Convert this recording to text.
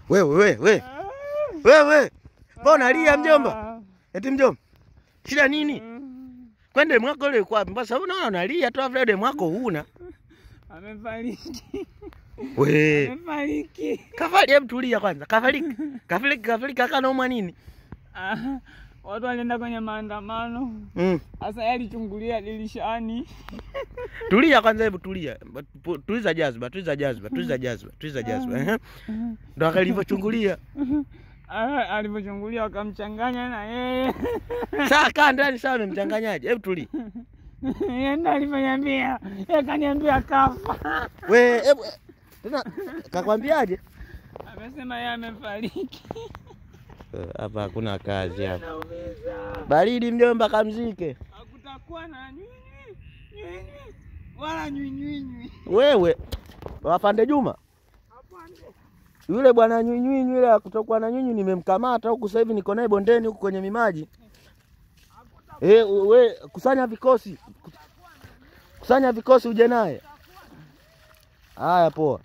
Wewe. Wewe. Mbona unalia mjomba? Eti mjomba. Shida nini? Kwende mwako ile kwa mbona unaona unalia tu after demu mwako huna. Amefariki. We. Amefariki. Kafali hebu tulia kwanza. Kafali kaka naumwa nini? Watu walienda kwenye maandamano. Sasa yeye alichungulia dirishani. Tulia kwanza hebu tulia. Tuliza jazba. Ndo akalivochungulia. Alipochungulia wakamchanganya na yeye. Sasa kaa ndani sawa amemchanganyaje? Hebu tulia. Yeye ndo alifanyambia. Yeye kaniambia kafa. We, hebu tena kakwambiaje? Amesema yeye amefariki. Hapa hakuna kazi hapa. Baridi mjomba kamzike. Hakutakuwa na nyinyi. Wala nyinyi. Wewe wafande Juma. Apande. Yule bwana nyinyi yule kutokuwa na nyinyi nimemkamata huku sasa hivi niko naye bondeni huku kwenye mimaji. We kusanya vikosi. Kusanya vikosi uje naye. Haya poa.